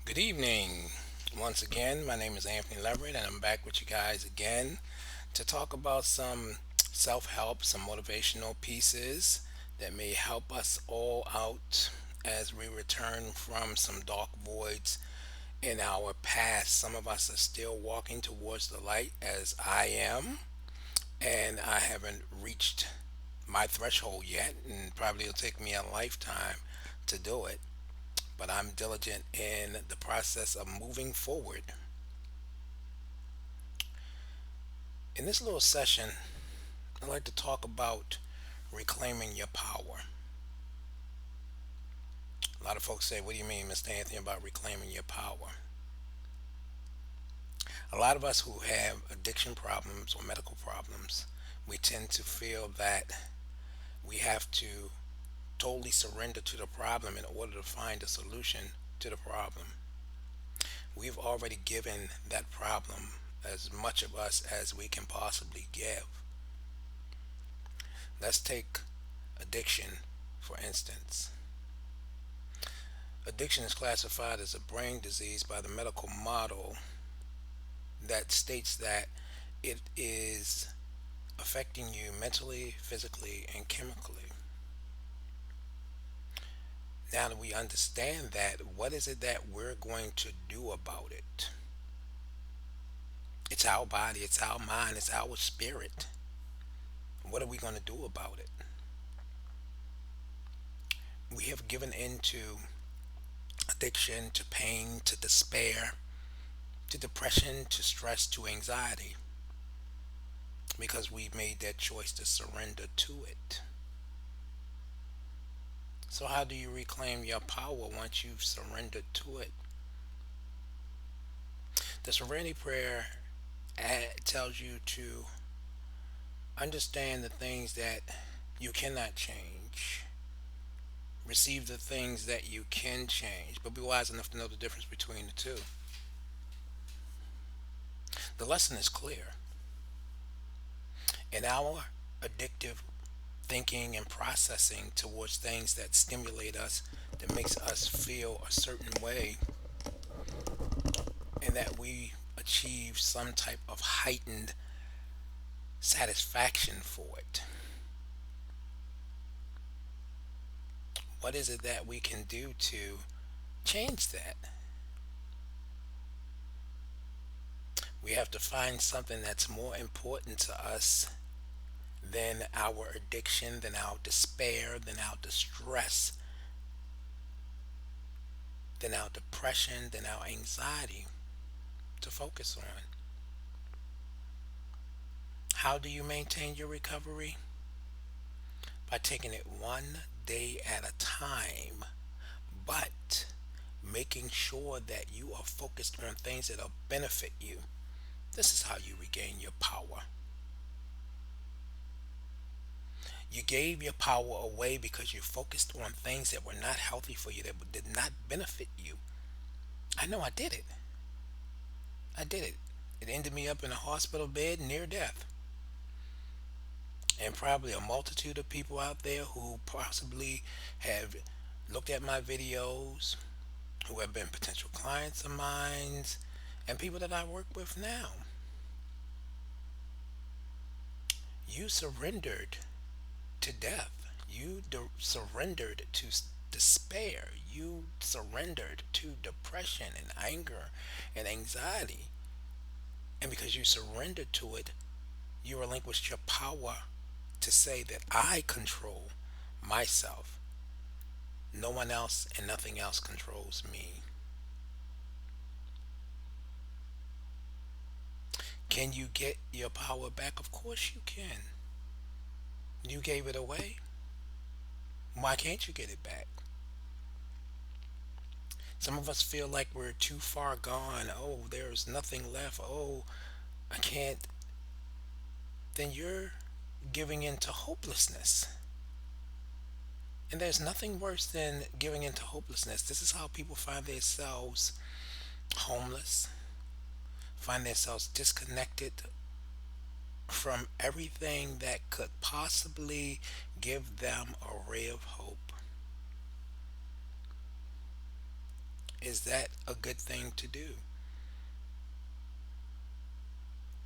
Good evening. Once again, my name is Anthony Leverett, and I'm back with you guys again to talk about some self help, some motivational pieces that may help us all out as we return from some dark voids in our past. Some of us are still walking towards the light, as I am, and I haven't reached my threshold yet, and probably it'll take me a lifetime to do it, but I'm diligent in the process of moving forward. In this little session, I'd like to talk about reclaiming your power. A lot of folks say, "What do you mean, Mr. Anthony, about reclaiming your power?" A lot of us who have addiction problems or medical problems, we tend to feel that we have to totally surrender to the problem in order to find a solution to the problem. We've already given that problem as much of us as we can possibly give. Let's take addiction, for instance. Addiction is classified as a brain disease by the medical model that states that it is affecting you mentally, physically, and chemically. Now that we understand that, what is it that we're going to do about it? It's our body, it's our mind, it's our spirit. What are we going to do about it? We have given into addiction, to pain, to despair, to depression, to stress, to anxiety because we've made that choice to surrender to it. So, how do you reclaim your power once you've surrendered to it? The Serenity Prayer tells you to understand the things that you cannot change, receive the things that you can change, but be wise enough to know the difference between the two. The lesson is clear. In our addictive thinking and processing towards things that stimulate us, that makes us feel a certain way, and that we achieve some type of heightened satisfaction for it. What is it that we can do to change that? We have to find something that's more important to us than our addiction, than our despair, than our distress, than our depression, than our anxiety to focus on. How do you maintain your recovery? By taking it one day at a time, but making sure that you are focused on things that'll benefit you. This is how you regain your power. You gave your power away because you focused on things that were not healthy for you, that did not benefit you. I know I did it. I did it. It ended me up in a hospital bed near death. And probably a multitude of people out there who possibly have looked at my videos, who have been potential clients of mine, and people that I work with now. You surrendered to death. You surrendered to despair. You surrendered to depression and anger and anxiety. And because you surrendered to it, you relinquished your power to say that I control myself. No one else and nothing else controls me. Can you get your power back? Of course you can. You gave it away. Why can't you get it back? Some of us feel like we're too far gone. Oh, there's nothing left. Oh, I can't. Then you're giving into hopelessness. And there's nothing worse than giving into hopelessness. This is how people find themselves homeless, find themselves disconnected from everything that could possibly give them a ray of hope. Is that a good thing to do?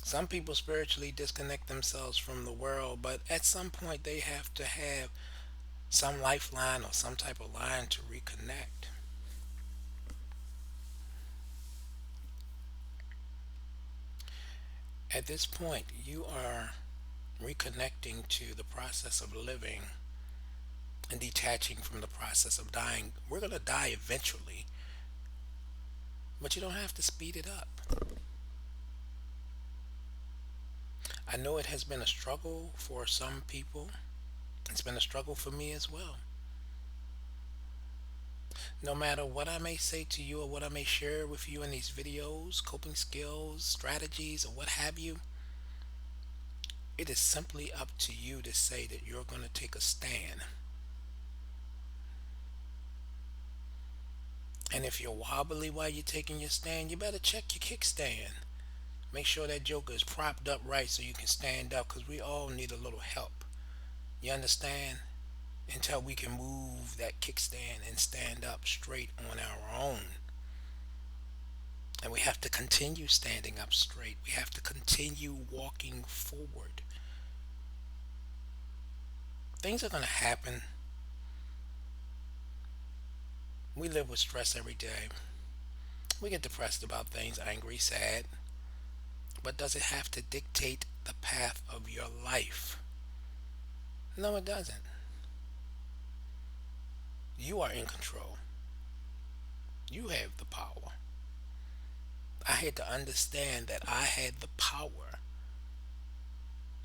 Some people spiritually disconnect themselves from the world, but at some point they have to have some lifeline or some type of line to reconnect. At this point, you are reconnecting to the process of living and detaching from the process of dying. We're going to die eventually, but you don't have to speed it up. I know it has been a struggle for some people. It's been a struggle for me as well. No matter what I may say to you or what I may share with you in these videos, coping skills, strategies, or what have you, it is simply up to you to say that you're going to take a stand. And if you're wobbly while you're taking your stand, you better check your kickstand. Make sure that joker is propped up right so you can stand up, because we all need a little help. You understand? Until we can move that kickstand and stand up straight on our own. And we have to continue standing up straight. We have to continue walking forward. Things are going to happen. We live with stress every day. We get depressed about things, angry, sad. But does it have to dictate the path of your life? No, it doesn't. You are in control. You have the power. I had to understand that I had the power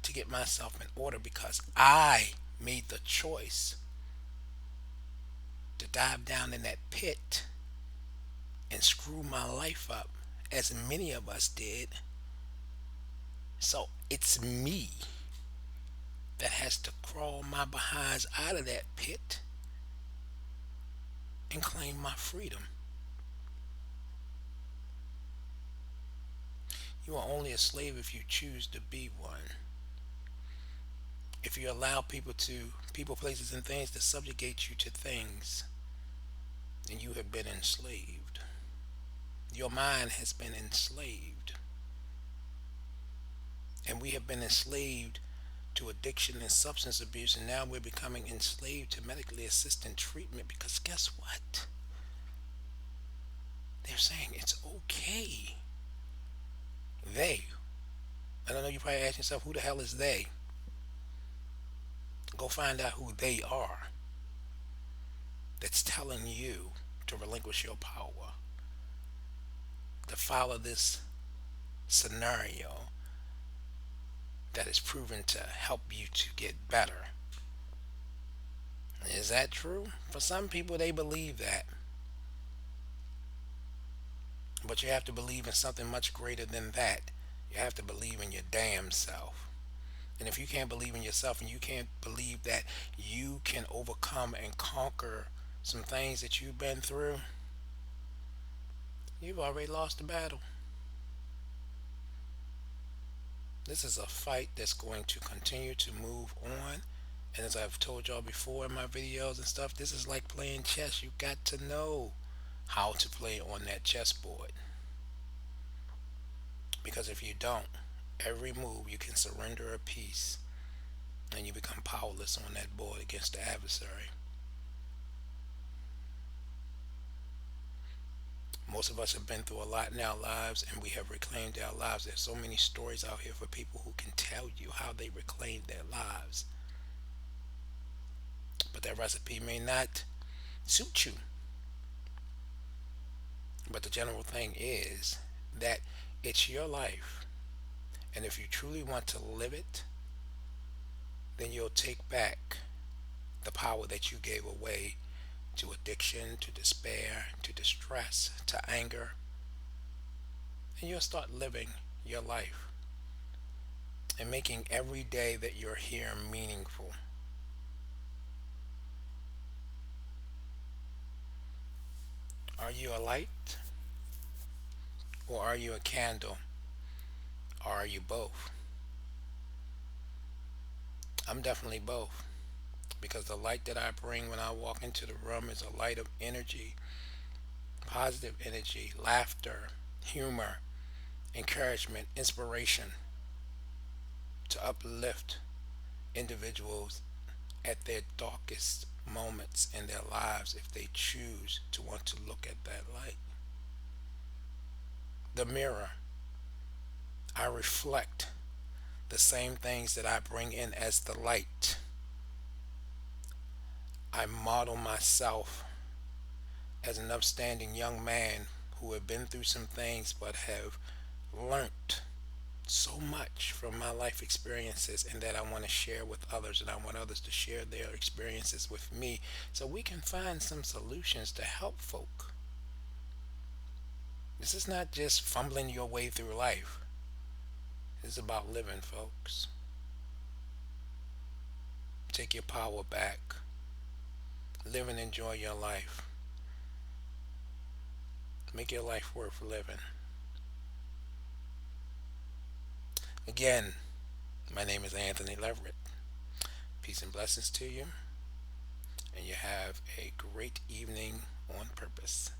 to get myself in order because I made the choice to dive down in that pit and screw my life up, as many of us did. So it's me that has to crawl my behinds out of that pit and claim my freedom. You are only a slave if you choose to be one. If you allow people, places, and things to subjugate you to things, then you have been enslaved. Your mind has been enslaved. And we have been enslaved to addiction and substance abuse, and now we're becoming enslaved to medically assisted treatment because guess what? They're saying it's okay. They. I don't know, you're probably asking yourself, who the hell is they? Go find out who they are that's telling you to relinquish your power, to follow this scenario that is proven to help you to get better. Is that true? For some people, they believe that. But you have to believe in something much greater than that. You have to believe in your damn self. And if you can't believe in yourself and you can't believe that you can overcome and conquer some things that you've been through, you've already lost the battle. This is a fight that's going to continue to move on. And as I've told y'all before in my videos and stuff, this is like playing chess. You got to know how to play on that chessboard. Because if you don't, every move you can surrender a piece and you become powerless on that board against the adversary. Most of us have been through a lot in our lives and we have reclaimed our lives. There's so many stories out here for people who can tell you how they reclaimed their lives. But that recipe may not suit you. But the general thing is that it's your life. And if you truly want to live it, then you'll take back the power that you gave away to addiction, to despair, to distress, to anger, and you'll start living your life and making every day that you're here meaningful. Are you a light or are you a candle or are you both? I'm definitely both because the light that I bring when I walk into the room is a light of energy, positive energy, laughter, humor, encouragement, inspiration to uplift individuals at their darkest moments in their lives if they choose to want to look at that light. The mirror, I reflect the same things that I bring in as the light. I model myself as an upstanding young man who have been through some things but have learned so much from my life experiences and that I want to share with others, and I want others to share their experiences with me so we can find some solutions to help folk. This is not just fumbling your way through life. It's about living, folks. Take your power back. Live and enjoy your life. Make your life worth living. Again, my name is Anthony Leverett. Peace and blessings to you, and you have a great evening on purpose.